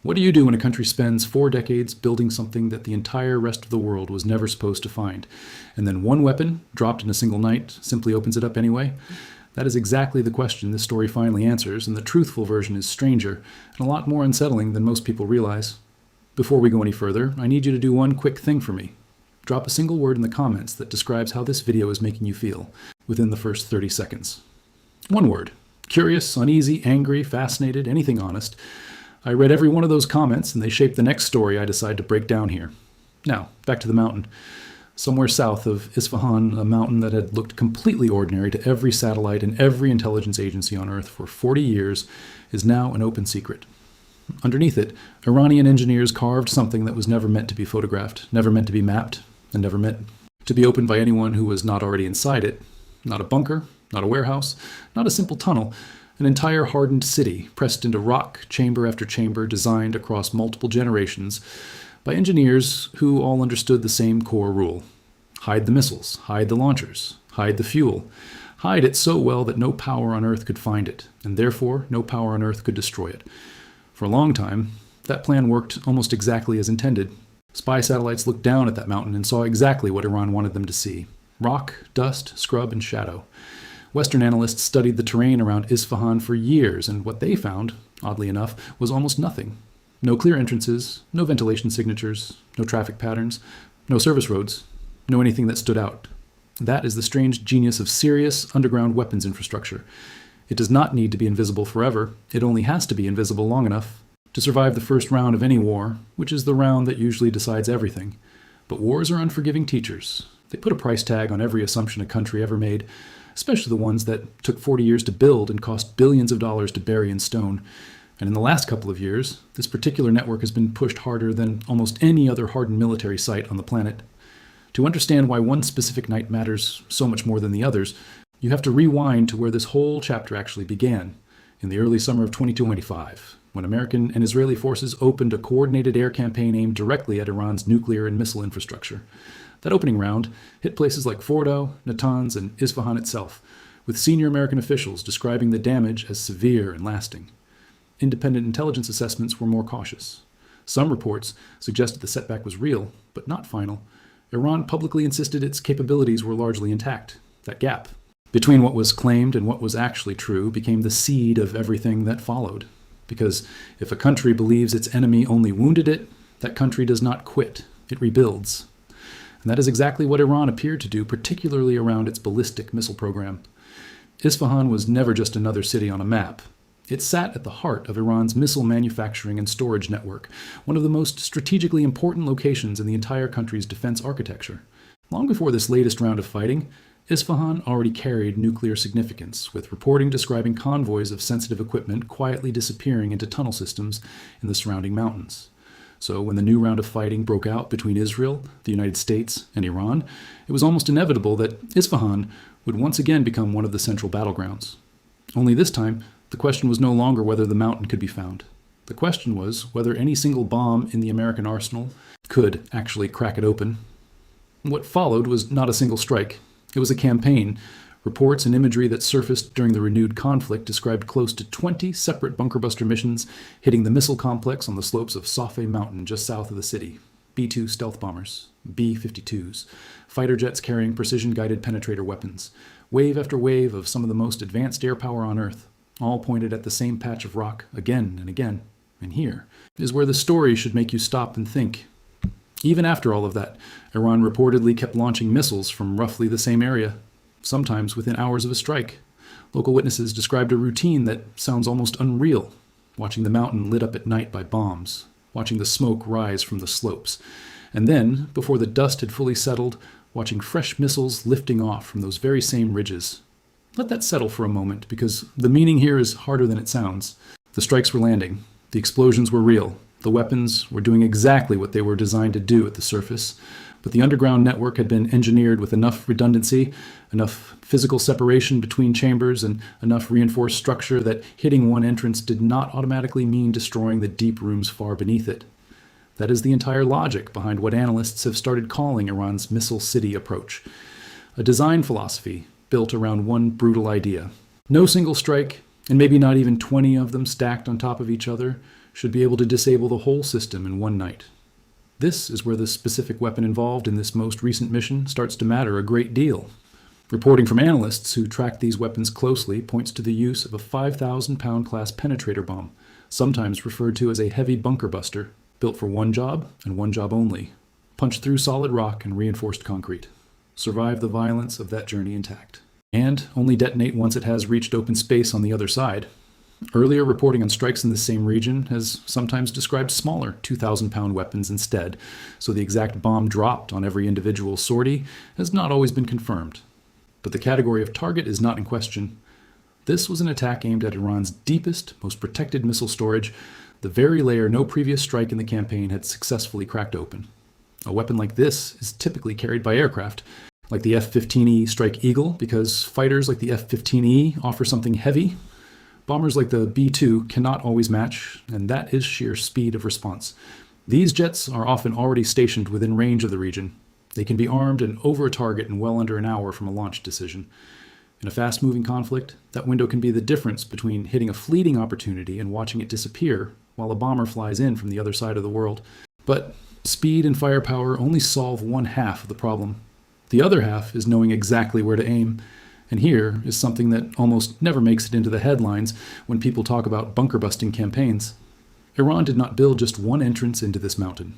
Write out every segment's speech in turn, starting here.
What do you do when a country spends 4 decades building something that the entire rest of the world was never supposed to find, and then one weapon, dropped in a single night, simply opens it up anyway? That is exactly the question this story finally answers, and the truthful version is stranger and a lot more unsettling than most people realize. Before we go any further, I need you to do one quick thing for me. Drop a single word in the comments that describes how this video is making you feel within the first 30 seconds. One word. Curious, uneasy, angry, fascinated, anything honest. I read every one of those comments, and they shaped the next story I decide to break down here. Now, back to the mountain. Somewhere south of Isfahan, a mountain that had looked completely ordinary to every satellite and every intelligence agency on Earth for 40 years, is now an open secret. Underneath it, Iranian engineers carved something that was never meant to be photographed, never meant to be mapped, and never meant to be opened by anyone who was not already inside it. Not a bunker, not a warehouse, not a simple tunnel. An entire hardened city, pressed into rock, chamber after chamber, designed across multiple generations by engineers who all understood the same core rule. Hide the missiles, hide the launchers, hide the fuel. Hide it so well that no power on Earth could find it, and therefore no power on Earth could destroy it. For a long time, that plan worked almost exactly as intended. Spy satellites looked down at that mountain and saw exactly what Iran wanted them to see: rock, dust, scrub, and shadow. Western analysts studied the terrain around Isfahan for years, and what they found, oddly enough, was almost nothing. No clear entrances, no ventilation signatures, no traffic patterns, no service roads, no anything that stood out. That is the strange genius of serious underground weapons infrastructure. It does not need to be invisible forever. It only has to be invisible long enough to survive the first round of any war, which is the round that usually decides everything. But wars are unforgiving teachers. They put a price tag on every assumption a country ever made, especially the ones that took 40 years to build and cost billions of dollars to bury in stone. And in the last couple of years, this particular network has been pushed harder than almost any other hardened military site on the planet. To understand why one specific night matters so much more than the others, you have to rewind to where this whole chapter actually began, in the early summer of 2025, when American and Israeli forces opened a coordinated air campaign aimed directly at Iran's nuclear and missile infrastructure. That opening round hit places like Fordo, Natanz, and Isfahan itself, with senior American officials describing the damage as severe and lasting. Independent intelligence assessments were more cautious. Some reports suggested the setback was real, but not final. Iran publicly insisted its capabilities were largely intact. That gap between what was claimed and what was actually true became the seed of everything that followed. Because if a country believes its enemy only wounded it, that country does not quit. It rebuilds. And that is exactly what Iran appeared to do, particularly around its ballistic missile program. Isfahan was never just another city on a map. It sat at the heart of Iran's missile manufacturing and storage network, one of the most strategically important locations in the entire country's defense architecture. Long before this latest round of fighting, Isfahan already carried nuclear significance, with reporting describing convoys of sensitive equipment quietly disappearing into tunnel systems in the surrounding mountains. So when the new round of fighting broke out between Israel, the United States, and Iran, it was almost inevitable that Isfahan would once again become one of the central battlegrounds. Only this time, the question was no longer whether the mountain could be found. The question was whether any single bomb in the American arsenal could actually crack it open. What followed was not a single strike. It was a campaign. Reports and imagery that surfaced during the renewed conflict described close to 20 separate bunker-buster missions hitting the missile complex on the slopes of Safed Mountain just south of the city. B-2 stealth bombers, B-52s, fighter jets carrying precision-guided penetrator weapons, wave after wave of some of the most advanced air power on Earth, all pointed at the same patch of rock again and again. And here is where the story should make you stop and think. Even after all of that, Iran reportedly kept launching missiles from roughly the same area, sometimes within hours of a strike. Local witnesses described a routine that sounds almost unreal, watching the mountain lit up at night by bombs, watching the smoke rise from the slopes, and then, before the dust had fully settled, watching fresh missiles lifting off from those very same ridges. Let that settle for a moment, because the meaning here is harder than it sounds. The strikes were landing. The explosions were real. The weapons were doing exactly what they were designed to do at the surface, but the underground network had been engineered with enough redundancy, enough physical separation between chambers, and enough reinforced structure that hitting one entrance did not automatically mean destroying the deep rooms far beneath it. That is the entire logic behind what analysts have started calling Iran's missile city approach, a design philosophy built around one brutal idea. No single strike, and maybe not even 20 of them stacked on top of each other, should be able to disable the whole system in one night. This is where the specific weapon involved in this most recent mission starts to matter a great deal. Reporting from analysts who tracked these weapons closely points to the use of a 5,000-pound class penetrator bomb, sometimes referred to as a heavy bunker buster, built for one job and one job only: punch through solid rock and reinforced concrete, survive the violence of that journey intact, and only detonate once it has reached open space on the other side. Earlier reporting on strikes in the same region has sometimes described smaller 2,000-pound weapons instead, so the exact bomb dropped on every individual sortie has not always been confirmed. But the category of target is not in question. This was an attack aimed at Iran's deepest, most protected missile storage, the very layer no previous strike in the campaign had successfully cracked open. A weapon like this is typically carried by aircraft, like the F-15E Strike Eagle, because fighters like the F-15E offer something heavy. Bombers like the B-2 cannot always match, and that is sheer speed of response. These jets are often already stationed within range of the region. They can be armed and over a target in well under an hour from a launch decision. In a fast-moving conflict, that window can be the difference between hitting a fleeting opportunity and watching it disappear while a bomber flies in from the other side of the world. But speed and firepower only solve one half of the problem. The other half is knowing exactly where to aim. And here is something that almost never makes it into the headlines when people talk about bunker-busting campaigns. Iran did not build just one entrance into this mountain.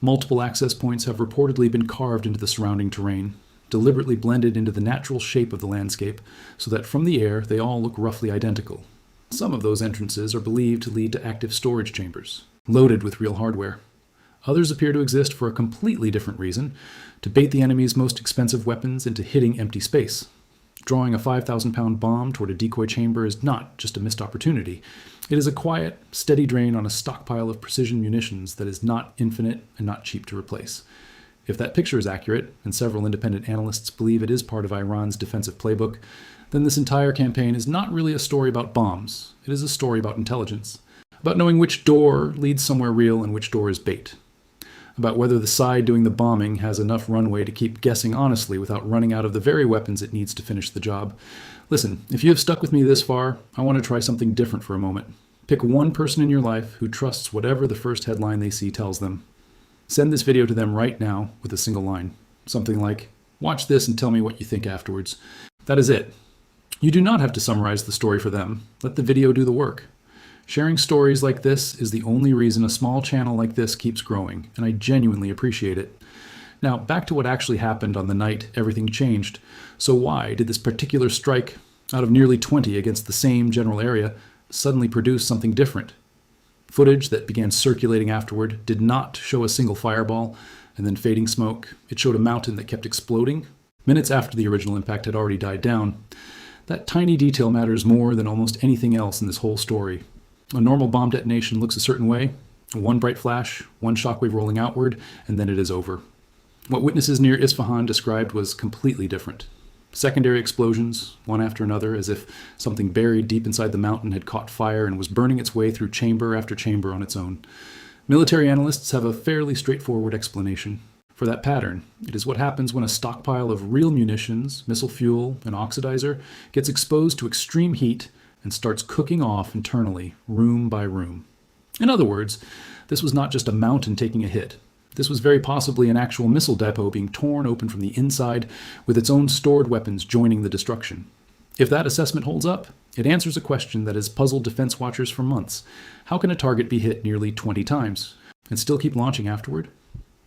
Multiple access points have reportedly been carved into the surrounding terrain, deliberately blended into the natural shape of the landscape, so that from the air they all look roughly identical. Some of those entrances are believed to lead to active storage chambers, loaded with real hardware. Others appear to exist for a completely different reason: to bait the enemy's most expensive weapons into hitting empty space. Drawing a 5,000-pound bomb toward a decoy chamber is not just a missed opportunity. It is a quiet, steady drain on a stockpile of precision munitions that is not infinite and not cheap to replace. If that picture is accurate, and several independent analysts believe it is part of Iran's defensive playbook, then this entire campaign is not really a story about bombs. It is a story about intelligence, about knowing which door leads somewhere real and which door is bait, about whether the side doing the bombing has enough runway to keep guessing honestly without running out of the very weapons it needs to finish the job. Listen, if you have stuck with me this far, I want to try something different for a moment. Pick one person in your life who trusts whatever the first headline they see tells them. Send this video to them right now with a single line. Something like, "Watch this and tell me what you think afterwards." That is it. You do not have to summarize the story for them. Let the video do the work. Sharing stories like this is the only reason a small channel like this keeps growing, and I genuinely appreciate it. Now, back to what actually happened on the night everything changed. So why did this particular strike, out of nearly 20 against the same general area, suddenly produce something different? Footage that began circulating afterward did not show a single fireball and then fading smoke. It showed a mountain that kept exploding minutes after the original impact had already died down. That tiny detail matters more than almost anything else in this whole story. A normal bomb detonation looks a certain way: one bright flash, one shockwave rolling outward, and then it is over. What witnesses near Isfahan described was completely different. Secondary explosions, one after another, as if something buried deep inside the mountain had caught fire and was burning its way through chamber after chamber on its own. Military analysts have a fairly straightforward explanation for that pattern. It is what happens when a stockpile of real munitions, missile fuel, and oxidizer gets exposed to extreme heat and starts cooking off internally, room by room. In other words, this was not just a mountain taking a hit. This was very possibly an actual missile depot being torn open from the inside, with its own stored weapons joining the destruction. If that assessment holds up, it answers a question that has puzzled defense watchers for months. How can a target be hit nearly 20 times and still keep launching afterward?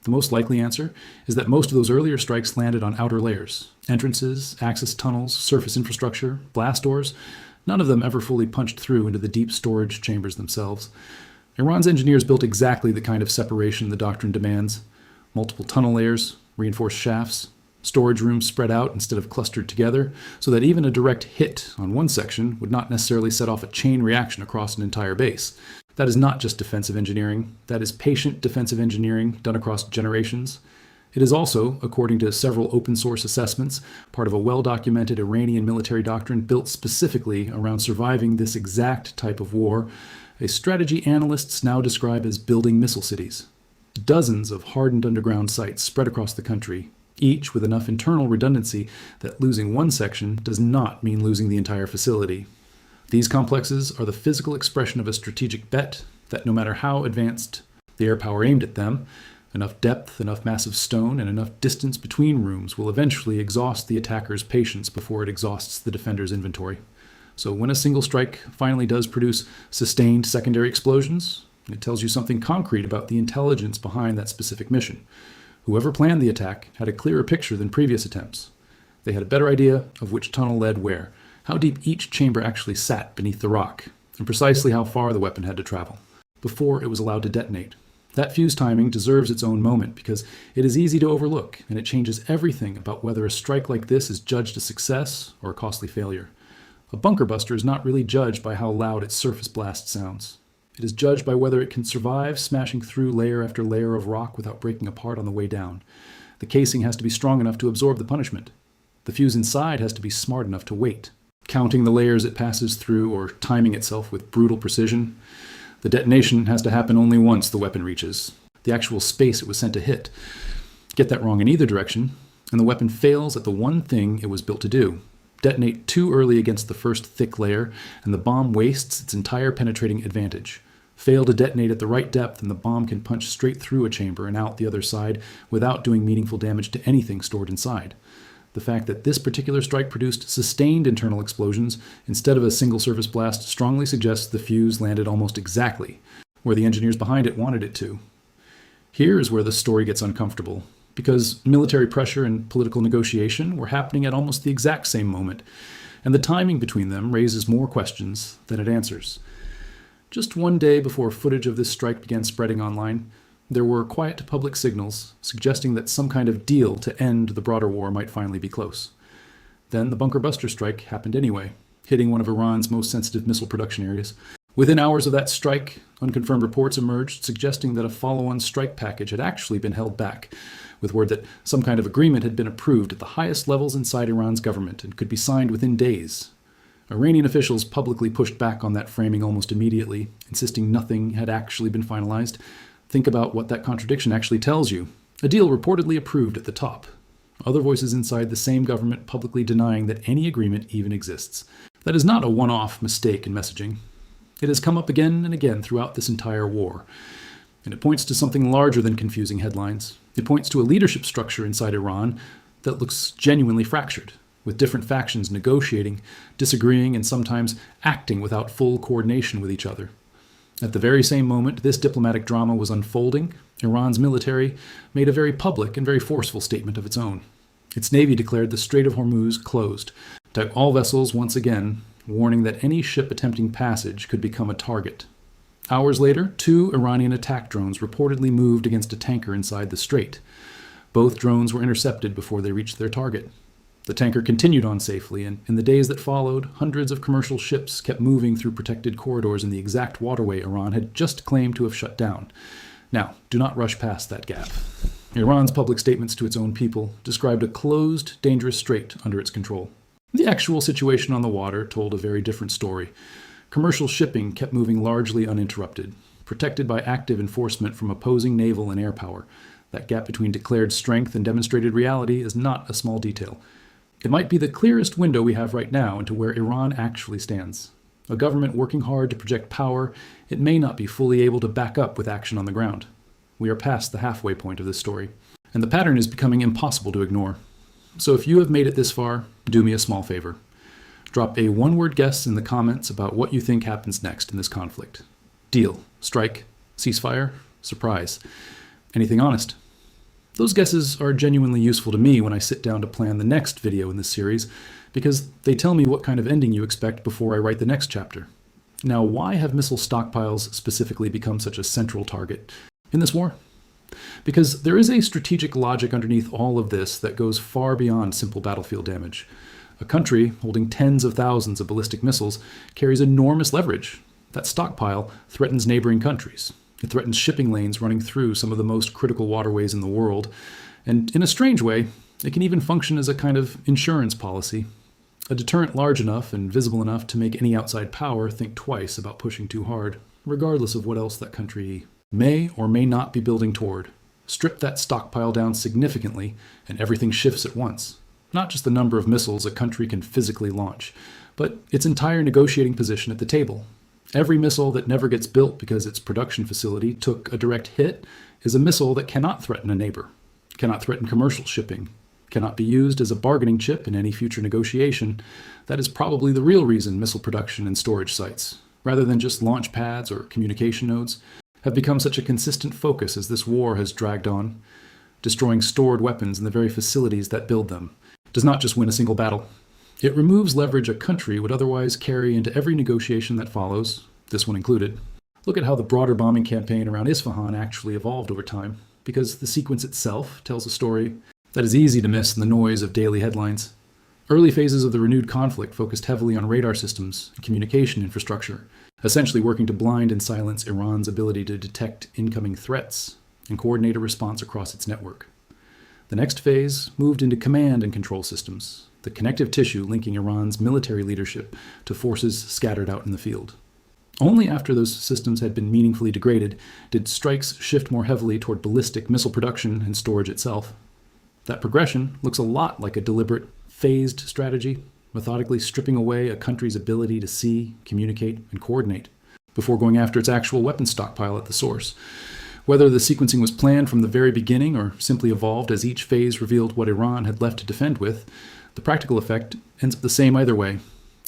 The most likely answer is that most of those earlier strikes landed on outer layers: entrances, access tunnels, surface infrastructure, blast doors. None of them ever fully punched through into the deep storage chambers themselves. Iran's engineers built exactly the kind of separation the doctrine demands: multiple tunnel layers, reinforced shafts, storage rooms spread out instead of clustered together, so that even a direct hit on one section would not necessarily set off a chain reaction across an entire base. That is not just defensive engineering. That is patient defensive engineering done across generations. It is also, according to several open-source assessments, part of a well-documented Iranian military doctrine built specifically around surviving this exact type of war, a strategy analysts now describe as building missile cities. Dozens of hardened underground sites spread across the country, each with enough internal redundancy that losing one section does not mean losing the entire facility. These complexes are the physical expression of a strategic bet that no matter how advanced the air power aimed at them, enough depth, enough massive stone, and enough distance between rooms will eventually exhaust the attacker's patience before it exhausts the defender's inventory. So when a single strike finally does produce sustained secondary explosions, it tells you something concrete about the intelligence behind that specific mission. Whoever planned the attack had a clearer picture than previous attempts. They had a better idea of which tunnel led where, how deep each chamber actually sat beneath the rock, and precisely how far the weapon had to travel before it was allowed to detonate. That fuse timing deserves its own moment because it is easy to overlook, and it changes everything about whether a strike like this is judged a success or a costly failure. A bunker buster is not really judged by how loud its surface blast sounds. It is judged by whether it can survive smashing through layer after layer of rock without breaking apart on the way down. The casing has to be strong enough to absorb the punishment. The fuse inside has to be smart enough to wait, counting the layers it passes through or timing itself with brutal precision. The detonation has to happen only once the weapon reaches the actual space it was sent to hit. Get that wrong in either direction, and the weapon fails at the one thing it was built to do. Detonate too early against the first thick layer, and the bomb wastes its entire penetrating advantage. Fail to detonate at the right depth, and the bomb can punch straight through a chamber and out the other side without doing meaningful damage to anything stored inside. The fact that this particular strike produced sustained internal explosions instead of a single surface blast strongly suggests the fuse landed almost exactly where the engineers behind it wanted it to. Here is where the story gets uncomfortable, because military pressure and political negotiation were happening at almost the exact same moment, and the timing between them raises more questions than it answers. Just one day before footage of this strike began spreading online, there were quiet public signals suggesting that some kind of deal to end the broader war might finally be close. Then the bunker buster strike happened anyway, hitting one of Iran's most sensitive missile production areas. Within hours of that strike, unconfirmed reports emerged suggesting that a follow-on strike package had actually been held back, with word that some kind of agreement had been approved at the highest levels inside Iran's government and could be signed within days. Iranian officials publicly pushed back on that framing almost immediately, insisting nothing had actually been finalized. Think about what that contradiction actually tells you. A deal reportedly approved at the top. Other voices inside the same government publicly denying that any agreement even exists. That is not a one-off mistake in messaging. It has come up again and again throughout this entire war. And it points to something larger than confusing headlines. It points to a leadership structure inside Iran that looks genuinely fractured, with different factions negotiating, disagreeing, and sometimes acting without full coordination with each other. At the very same moment this diplomatic drama was unfolding, Iran's military made a very public and very forceful statement of its own. Its navy declared the Strait of Hormuz closed to all vessels once again, warning that any ship attempting passage could become a target. Hours later, 2 Iranian attack drones reportedly moved against a tanker inside the strait. Both drones were intercepted before they reached their target. The tanker continued on safely, and in the days that followed, hundreds of commercial ships kept moving through protected corridors in the exact waterway Iran had just claimed to have shut down. Now, do not rush past that gap. Iran's public statements to its own people described a closed, dangerous strait under its control. The actual situation on the water told a very different story. Commercial shipping kept moving largely uninterrupted, protected by active enforcement from opposing naval and air power. That gap between declared strength and demonstrated reality is not a small detail. It might be the clearest window we have right now into where Iran actually stands. A government working hard to project power, it may not be fully able to back up with action on the ground. We are past the halfway point of this story, and the pattern is becoming impossible to ignore. So if you have made it this far, do me a small favor. Drop a one-word guess in the comments about what you think happens next in this conflict. Deal, strike, ceasefire, surprise. Anything honest. Those guesses are genuinely useful to me when I sit down to plan the next video in this series, because they tell me what kind of ending you expect before I write the next chapter. Now, why have missile stockpiles specifically become such a central target in this war? Because there is a strategic logic underneath all of this that goes far beyond simple battlefield damage. A country holding tens of thousands of ballistic missiles carries enormous leverage. That stockpile threatens neighboring countries. It threatens shipping lanes running through some of the most critical waterways in the world. And in a strange way, it can even function as a kind of insurance policy. A deterrent large enough and visible enough to make any outside power think twice about pushing too hard, regardless of what else that country may or may not be building toward. Strip that stockpile down significantly, and everything shifts at once. Not just the number of missiles a country can physically launch, but its entire negotiating position at the table. Every missile that never gets built because its production facility took a direct hit is a missile that cannot threaten a neighbor, cannot threaten commercial shipping, cannot be used as a bargaining chip in any future negotiation. That is probably the real reason missile production and storage sites, rather than just launch pads or communication nodes, have become such a consistent focus as this war has dragged on. Destroying stored weapons in the very facilities that build them does not just win a single battle. It removes leverage a country would otherwise carry into every negotiation that follows, this one included. Look at how the broader bombing campaign around Isfahan actually evolved over time, because the sequence itself tells a story that is easy to miss in the noise of daily headlines. Early phases of the renewed conflict focused heavily on radar systems and communication infrastructure, essentially working to blind and silence Iran's ability to detect incoming threats and coordinate a response across its network. The next phase moved into command and control systems, the connective tissue linking Iran's military leadership to forces scattered out in the field. Only after those systems had been meaningfully degraded did strikes shift more heavily toward ballistic missile production and storage itself. That progression looks a lot like a deliberate, phased strategy, methodically stripping away a country's ability to see, communicate, and coordinate before going after its actual weapons stockpile at the source. Whether the sequencing was planned from the very beginning or simply evolved as each phase revealed what Iran had left to defend with, the practical effect ends up the same either way.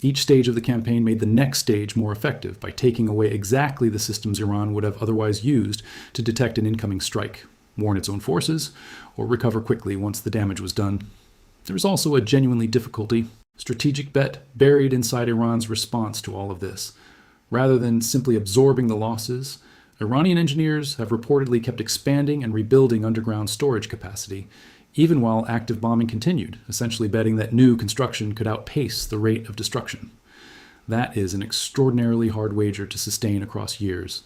Each stage of the campaign made the next stage more effective by taking away exactly the systems Iran would have otherwise used to detect an incoming strike, warn its own forces, or recover quickly once the damage was done. There was also a genuinely difficulty, strategic bet buried inside Iran's response to all of this. Rather than simply absorbing the losses, Iranian engineers have reportedly kept expanding and rebuilding underground storage capacity, even while active bombing continued, essentially betting that new construction could outpace the rate of destruction. That is an extraordinarily hard wager to sustain across years.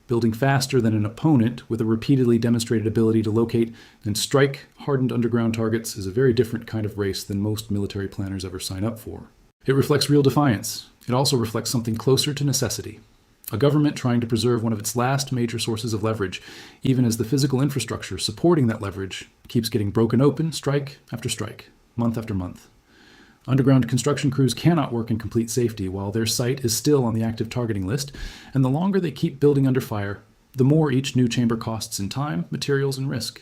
Building faster than an opponent with a repeatedly demonstrated ability to locate and strike hardened underground targets is a very different kind of race than most military planners ever sign up for. It reflects real defiance. It also reflects something closer to necessity. A government trying to preserve one of its last major sources of leverage, even as the physical infrastructure supporting that leverage keeps getting broken open strike after strike, month after month. Underground construction crews cannot work in complete safety while their site is still on the active targeting list, and the longer they keep building under fire, the more each new chamber costs in time, materials, and risk.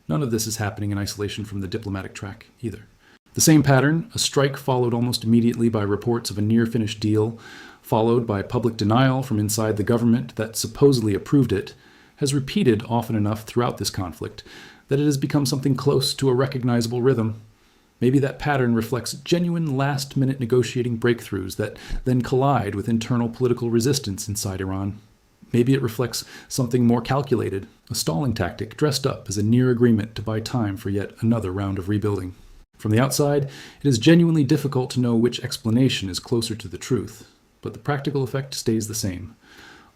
None of this is happening in isolation from the diplomatic track either. The same pattern, a strike followed almost immediately by reports of a near-finished deal, followed by public denial from inside the government that supposedly approved it, has repeated often enough throughout this conflict that it has become something close to a recognizable rhythm. Maybe that pattern reflects genuine last-minute negotiating breakthroughs that then collide with internal political resistance inside Iran. Maybe it reflects something more calculated, a stalling tactic dressed up as a near agreement to buy time for yet another round of rebuilding. From the outside, it is genuinely difficult to know which explanation is closer to the truth, but the practical effect stays the same.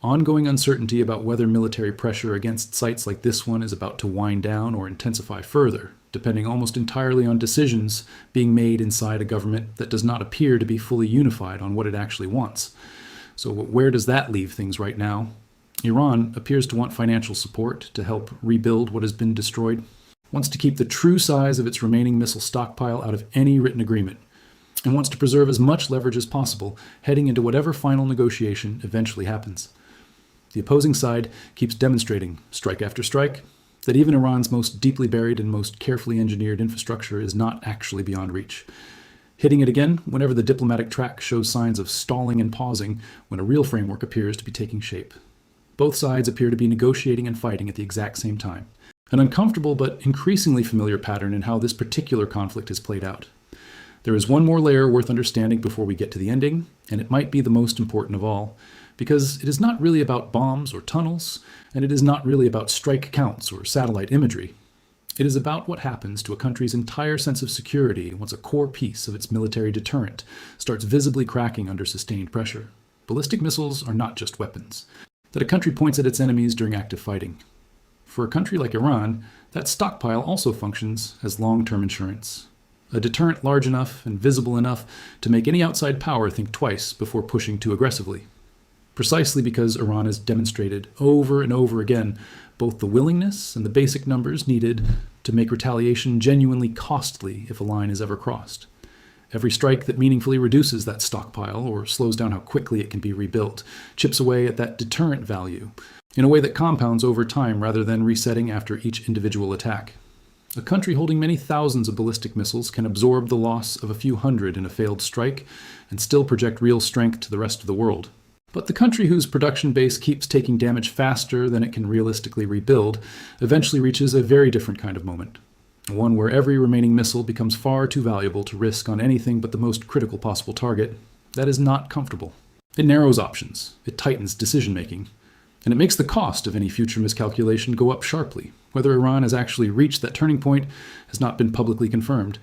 Ongoing uncertainty about whether military pressure against sites like this one is about to wind down or intensify further, depending almost entirely on decisions being made inside a government that does not appear to be fully unified on what it actually wants. So where does that leave things right now? Iran appears to want financial support to help rebuild what has been destroyed, wants to keep the true size of its remaining missile stockpile out of any written agreement, and wants to preserve as much leverage as possible heading into whatever final negotiation eventually happens. The opposing side keeps demonstrating, strike after strike, that even Iran's most deeply buried and most carefully engineered infrastructure is not actually beyond reach. Hitting it again whenever the diplomatic track shows signs of stalling and pausing when a real framework appears to be taking shape. Both sides appear to be negotiating and fighting at the exact same time. An uncomfortable but increasingly familiar pattern in how this particular conflict has played out. There is one more layer worth understanding before we get to the ending, and it might be the most important of all, because it is not really about bombs or tunnels, and it is not really about strike counts or satellite imagery. It is about what happens to a country's entire sense of security once a core piece of its military deterrent starts visibly cracking under sustained pressure. Ballistic missiles are not just weapons that a country points at its enemies during active fighting. For a country like Iran, that stockpile also functions as long-term insurance. A deterrent large enough and visible enough to make any outside power think twice before pushing too aggressively. Precisely because Iran has demonstrated over and over again both the willingness and the basic numbers needed to make retaliation genuinely costly if a line is ever crossed. Every strike that meaningfully reduces that stockpile or slows down how quickly it can be rebuilt chips away at that deterrent value in a way that compounds over time rather than resetting after each individual attack. A country holding many thousands of ballistic missiles can absorb the loss of a few hundred in a failed strike and still project real strength to the rest of the world. But the country whose production base keeps taking damage faster than it can realistically rebuild eventually reaches a very different kind of moment. One where every remaining missile becomes far too valuable to risk on anything but the most critical possible target. That is not comfortable. It narrows options, it tightens decision-making, and it makes the cost of any future miscalculation go up sharply. Whether Iran has actually reached that turning point has not been publicly confirmed,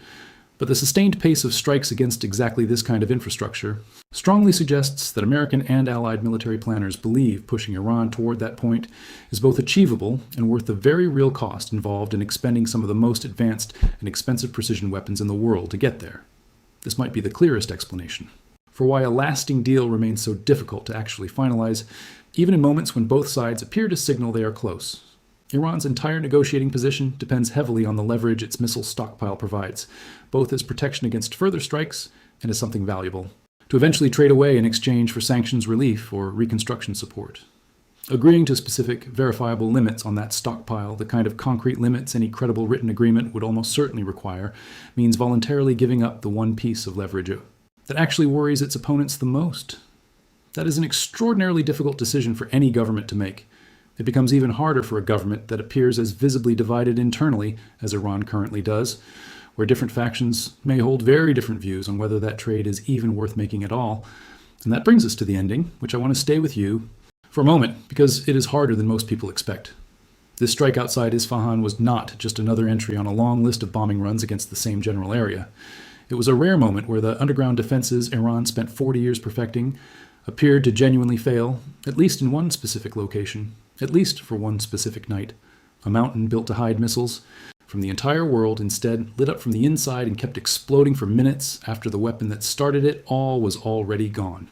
but the sustained pace of strikes against exactly this kind of infrastructure strongly suggests that American and allied military planners believe pushing Iran toward that point is both achievable and worth the very real cost involved in expending some of the most advanced and expensive precision weapons in the world to get there. This might be the clearest explanation for why a lasting deal remains so difficult to actually finalize, even in moments when both sides appear to signal they are close. Iran's entire negotiating position depends heavily on the leverage its missile stockpile provides, both as protection against further strikes and as something valuable, to eventually trade away in exchange for sanctions relief or reconstruction support. Agreeing to specific, verifiable limits on that stockpile, the kind of concrete limits any credible written agreement would almost certainly require, means voluntarily giving up the one piece of leverage that actually worries its opponents the most. That is an extraordinarily difficult decision for any government to make. It becomes even harder for a government that appears as visibly divided internally as Iran currently does, where different factions may hold very different views on whether that trade is even worth making at all. And that brings us to the ending, which I want to stay with you for a moment, because it is harder than most people expect. This strike outside Isfahan was not just another entry on a long list of bombing runs against the same general area. It was a rare moment where the underground defenses Iran spent 40 years perfecting appeared to genuinely fail, at least in one specific location, at least for one specific night. A mountain built to hide missiles from the entire world instead lit up from the inside and kept exploding for minutes after the weapon that started it all was already gone.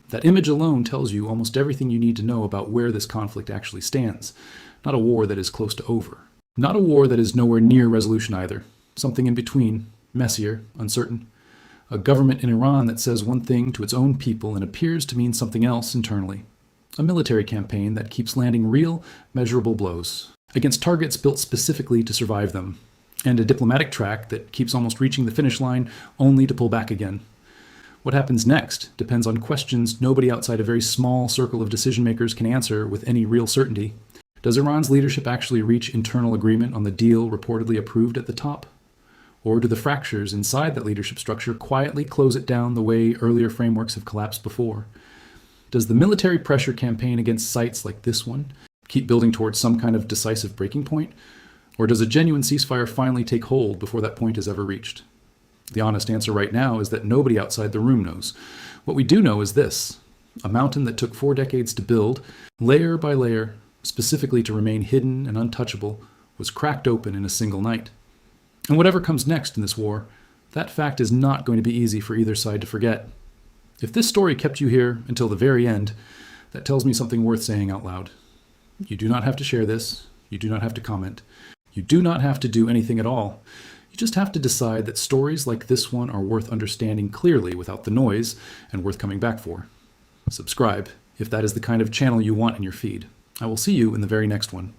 That image alone tells you almost everything you need to know about where this conflict actually stands. Not a war that is close to over. Not a war that is nowhere near resolution either. Something in between, messier, uncertain. A government in Iran that says one thing to its own people and appears to mean something else internally. A military campaign that keeps landing real, measurable blows against targets built specifically to survive them, and a diplomatic track that keeps almost reaching the finish line only to pull back again. What happens next depends on questions nobody outside a very small circle of decision makers can answer with any real certainty. Does Iran's leadership actually reach internal agreement on the deal reportedly approved at the top? Or do the fractures inside that leadership structure quietly close it down the way earlier frameworks have collapsed before? Does the military pressure campaign against sites like this one keep building towards some kind of decisive breaking point? Or does a genuine ceasefire finally take hold before that point is ever reached? The honest answer right now is that nobody outside the room knows. What we do know is this: a mountain that took 4 decades to build, layer by layer, specifically to remain hidden and untouchable, was cracked open in a single night. And whatever comes next in this war, that fact is not going to be easy for either side to forget. If this story kept you here until the very end, that tells me something worth saying out loud. You do not have to share this. You do not have to comment. You do not have to do anything at all. You just have to decide that stories like this one are worth understanding clearly without the noise and worth coming back for. Subscribe if that is the kind of channel you want in your feed. I will see you in the very next one.